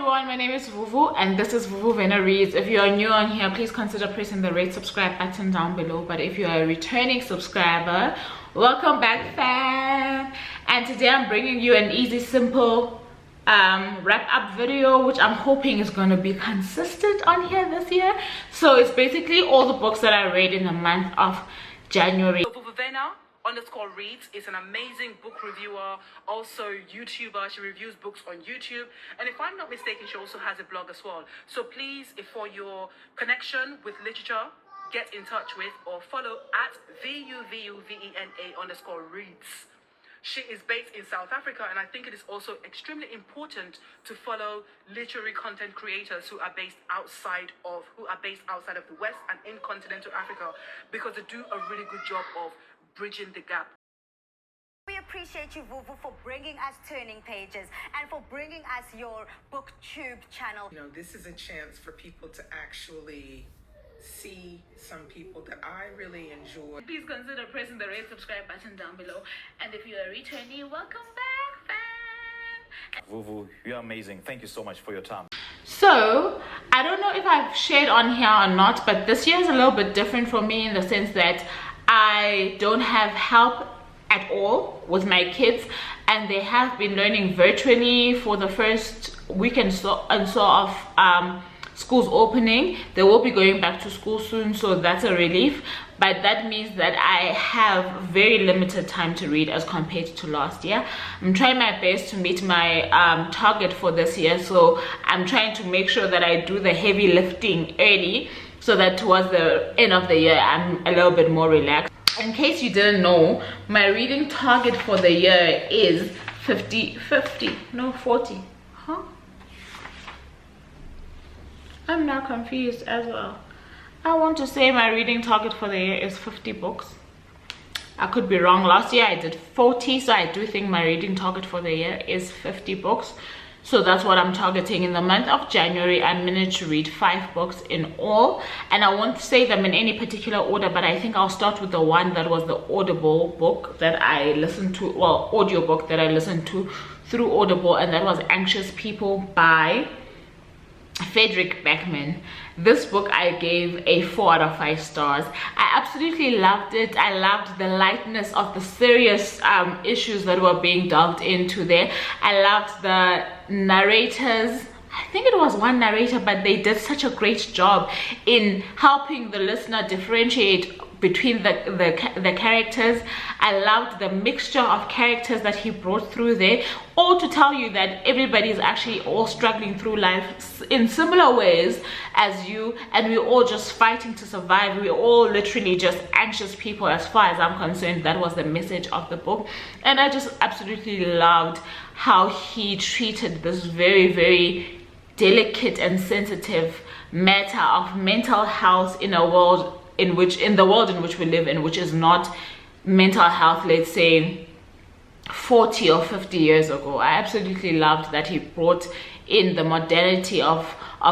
everyone, my name is Vuvu and this is Vuvu Vena Reads. If you are new on here, please consider pressing the red subscribe button down below. But if you are a returning subscriber, welcome back fam. And today I'm bringing you an easy, simple wrap up video, which I'm hoping is going to be consistent on here this year. So it's basically all the books that I read in the month of January. Vuvu Vena _reads is an amazing book reviewer, also YouTuber. She reviews books on YouTube, and if I'm not mistaken, she also has a blog as well. So please, if for your connection with literature, get in touch with or follow at VUVUVENA _reads. She is based in South Africa, and I think it is also extremely important to follow literary content creators who are based outside of the West and in continental Africa, because they do a really good job of bridging the gap. We appreciate you, Vuvu, for bringing us Turning Pages and for bringing us your BookTube channel. You know, this is a chance for people to actually see some people that I really enjoy. Please consider pressing the red subscribe button down below. And if you are returning, welcome back fam. Vuvu, you're amazing. Thank you so much for your time. So I don't know if I've shared on here or not, but this year is a little bit different for me in the sense that I don't have help at all with my kids, and they have been learning virtually for the first week and so of school's opening. They will be going back to school soon, so that's a relief, but that means that I have very limited time to read as compared to last year. I'm trying my best to meet my target for this year, so I'm trying to make sure that I do the heavy lifting early so that towards the end of the year I'm a little bit more relaxed. In case you didn't know, my reading target for the year is 40. Huh? I'm now confused as well. I want to say my reading target for the year is 50 books. I could be wrong. Last year I did 40, so I do think my reading target for the year is 50 books. So that's what I'm targeting. In the month of January, I managed to read 5 books in all. And I won't say them in any particular order, but I think I'll start with the one that was the Audible book that I listened to, well, audiobook that I listened to through Audible, and that was Anxious People by Frederick Beckman. This book I gave a 4 out of 5 stars. I absolutely loved it. I loved the lightness of the serious issues that were being delved into there. I loved the narrators. I think it was one narrator, but they did such a great job in helping the listener differentiate between the characters. I loved the mixture of characters that he brought through there, all to tell you that everybody is actually all struggling through life in similar ways as you, and we're all just fighting to survive. We're all literally just anxious people as far as I'm concerned. That was the message of the book, and I just absolutely loved how he treated this very, very delicate and sensitive matter of mental health in the world in which we live in, which is not mental health, let's say 40 or 50 years ago. I absolutely loved that he brought in the modernity of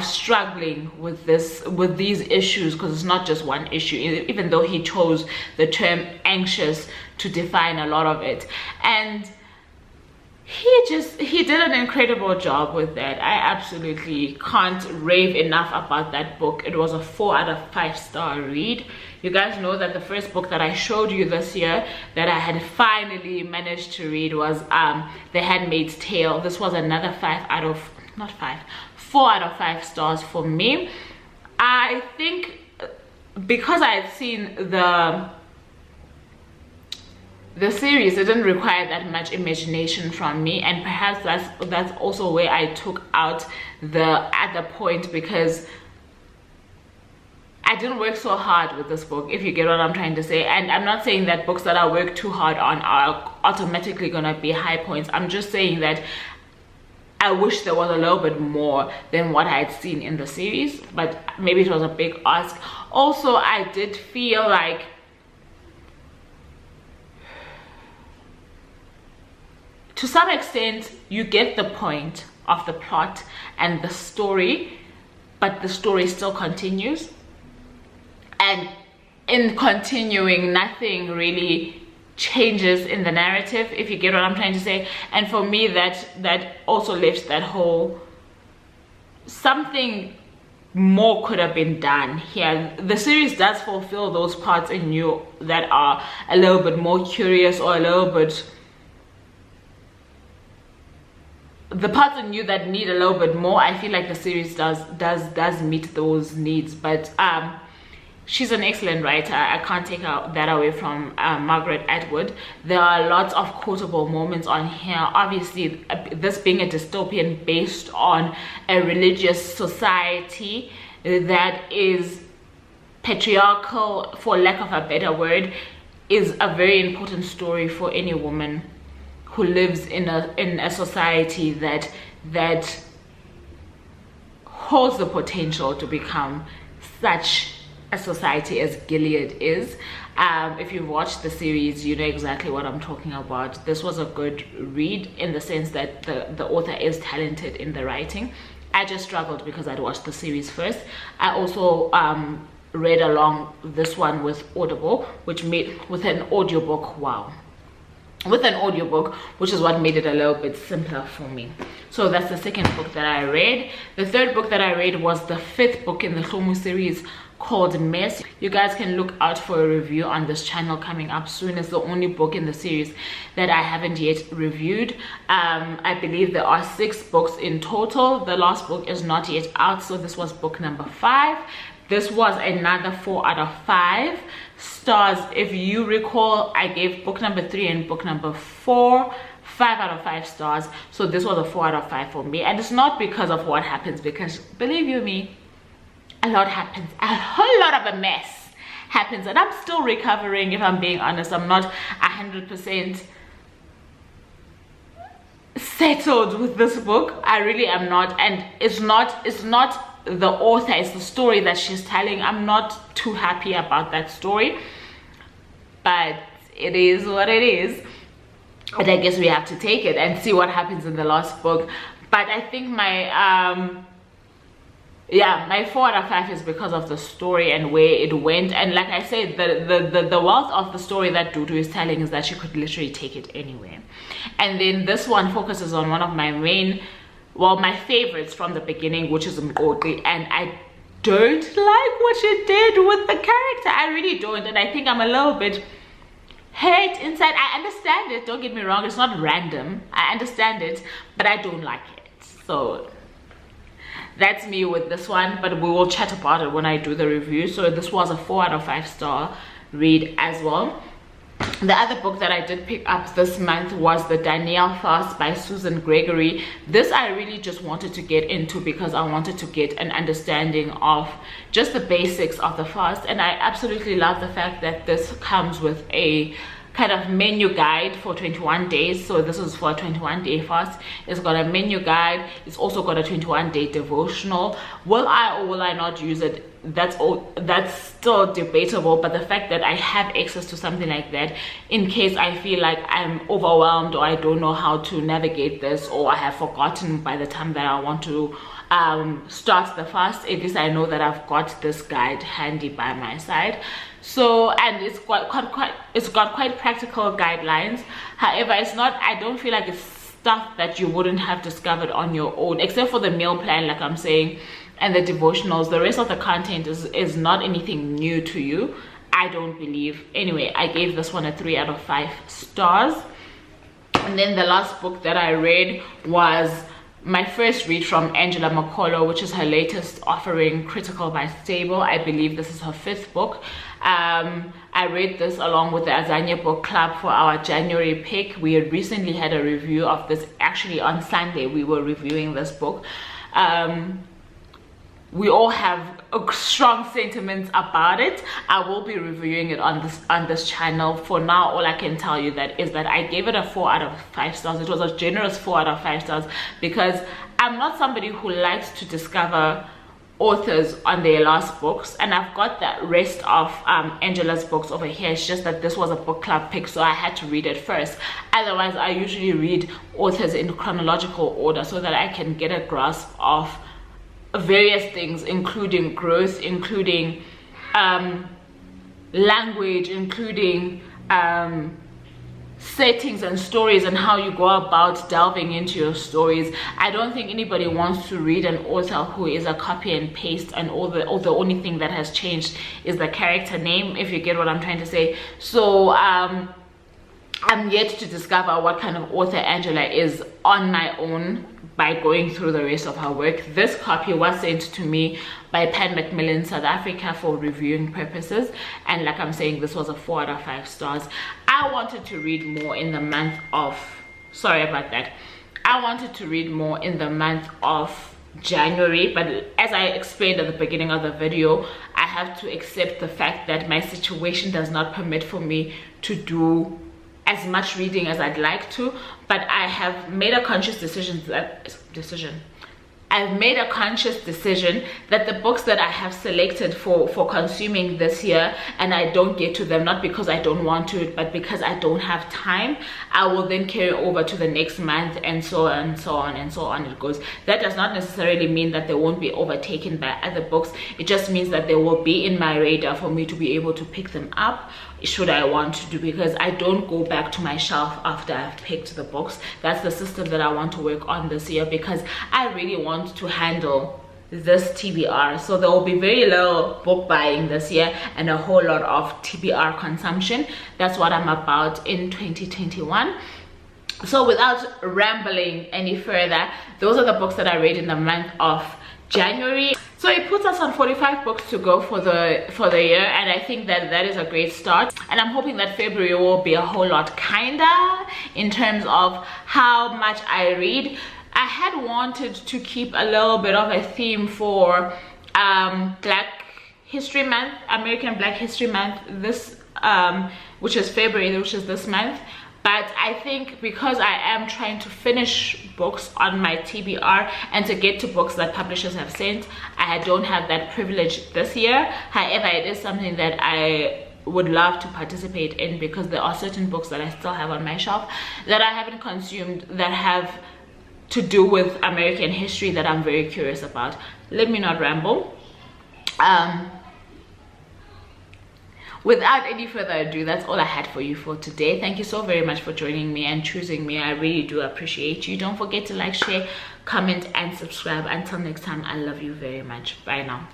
struggling with these issues, because it's not just one issue, even though he chose the term anxious to define a lot of it. And he did an incredible job with that. I absolutely can't rave enough about that book. It was a 4 out of 5 star read. You guys know that the first book that I showed you this year that I had finally managed to read was The Handmaid's Tale. This was another 4 out of 5 stars for me. I think because I had seen the series, it didn't require that much imagination from me, and perhaps that's also where I took out the other point, because I didn't work so hard with this book, if you get what I'm trying to say. And I'm not saying that books that I work too hard on are automatically gonna be high points. I'm just saying that I wish there was a little bit more than what I had seen in the series, but maybe it was a big ask. Also, I did feel like to some extent you get the point of the plot and the story, but the story still continues, and in continuing nothing really changes in the narrative, if you get what I'm trying to say. And for me, that also left that hole something more could have been done here. The series does fulfill those parts in you that are a little bit more curious, or a little bit, the parts in you that need a little bit more. I feel like the series does meet those needs. But she's an excellent writer. I can't take that away from Margaret Atwood. There are lots of quotable moments on here. Obviously, this being a dystopian based on a religious society that is patriarchal, for lack of a better word, is a very important story for any woman who lives in a society that holds the potential to become such a society as Gilead is. If you've watched the series, you know exactly what I'm talking about. This was a good read in the sense that the author is talented in the writing. I just struggled because I'd watched the series first. I also read along this one with Audible, with an audiobook. Wow. With an audiobook, which is what made it a little bit simpler for me. So that's the second book that I read. The third book that I read was the 5th book in the Xoxo series, called Mess. You guys can look out for a review on this channel coming up soon. It's the only book in the series that I haven't yet reviewed. I believe there are 6 books in total. The last book is not yet out, so this was book number 5. This was another 4 out of 5 stars. If you recall, I gave book number 3 and book number 4 5 out of 5 stars. So this was a 4 out of 5 for me. And it's not because of what happens, because believe you me, a lot happens. A whole lot of a mess happens, and I'm still recovering. If I'm being honest, I'm not 100% settled with this book. I really am not. And it's not the author, it's the story that she's telling. I'm not too happy about that story, but it is what it is. But I guess we have to take it and see what happens in the last book. But I think my my 4 out of 5 is because of the story and where it went. And like I said, the wealth of the story that Dudu is telling is that she could literally take it anywhere. And then this one focuses on one of my my favorites from the beginning, which is Mqoqi, and I don't like what she did with the character. I really don't, and I think I'm a little bit hurt inside. I understand it, don't get me wrong, it's not random, I understand it, but I don't like it. So that's me with this one, but we will chat about it when I do the review. So this was a 4 out of 5 star read as well. The other book that I did pick up this month was the Danielle Foss by Susan Gregory. This I really just wanted to get into because I wanted to get an understanding of just the basics of the fast, and I absolutely love the fact that this comes with a kind of menu guide for 21 days. So this is for a 21-day fast. It's got a menu guide. It's also got a 21-day devotional. Will I or will I not use it? That's still debatable, but the fact that I have access to something like that in case I feel like I'm overwhelmed or I don't know how to navigate this, or I have forgotten by the time that I want to start the fast, at least I know that I've got this guide handy by my side. So, and it's got quite practical guidelines. However, I don't feel like it's stuff that you wouldn't have discovered on your own, except for the meal plan, like I'm saying, and the devotionals. The rest of the content is not anything new to you, I don't believe. Anyway, I gave this one a 3 out of 5 stars. And then the last book that I read was my first read from Angela McCullough, which is her latest offering, Critical by Stable. I believe this is her 5th book. I read this along with the Azania Book Club for our January pick. We had recently had a review of this. Actually, on Sunday, we were reviewing this book. We all have strong sentiments about it. I will be reviewing it on this channel. For now, all I can tell you is that I gave it a 4 out of 5 stars. It was a generous 4 out of 5 stars because I'm not somebody who likes to discover authors on their last books, and I've got the rest of Angela's books over here. It's just that this was a book club pick, so I had to read it first. Otherwise, I usually read authors in chronological order so that I can get a grasp of various things, including growth, including language, including settings and stories and how you go about delving into your stories. I don't think anybody wants to read an author who is a copy and paste, and all the only thing that has changed is the character name, if you get what I'm trying to say. So I'm yet to discover what kind of author Angela is on my own by going through the rest of her work. This copy was sent to me by Pan Macmillan South Africa for reviewing purposes, and like I'm saying, this was a 4 out of 5 stars. I wanted to read more in the month of, sorry about that, I wanted to read more in the month of January, but as I explained at the beginning of the video, I have to accept the fact that my situation does not permit for me to do as much reading as I'd like to. But I have made a conscious decision I've made a conscious decision that the books that I have selected for consuming this year, and I don't get to them, not because I don't want to, but because I don't have time, I will then carry over to the next month, and so on and so on and so on it goes. That does not necessarily mean that they won't be overtaken by other books. It just means that they will be in my radar for me to be able to pick them up should I want to do, because I don't go back to my shelf after I've picked the books. That's the system that I want to work on this year, because I really want to handle this TBR. So there will be very little book buying this year and a whole lot of TBR consumption. That's what I'm about in 2021. So without rambling any further, those are the books that I read in the month of January. So it puts us on 45 books to go for the year, and I think that is a great start. And I'm hoping that February will be a whole lot kinder in terms of how much I read. I had wanted to keep a little bit of a theme for Black History Month, American Black History Month, this which is February, which is this month. But I think because I am trying to finish books on my TBR and to get to books that publishers have sent, I don't have that privilege this year. However, it is something that I would love to participate in, because there are certain books that I still have on my shelf that I haven't consumed that have to do with American history that I'm very curious about. Let me not ramble. Without any further ado, that's all I had for you for today. Thank you so very much for joining me and choosing me. I really do appreciate you. Don't forget to like, share, comment, and subscribe. Until next time, I love you very much. Bye now.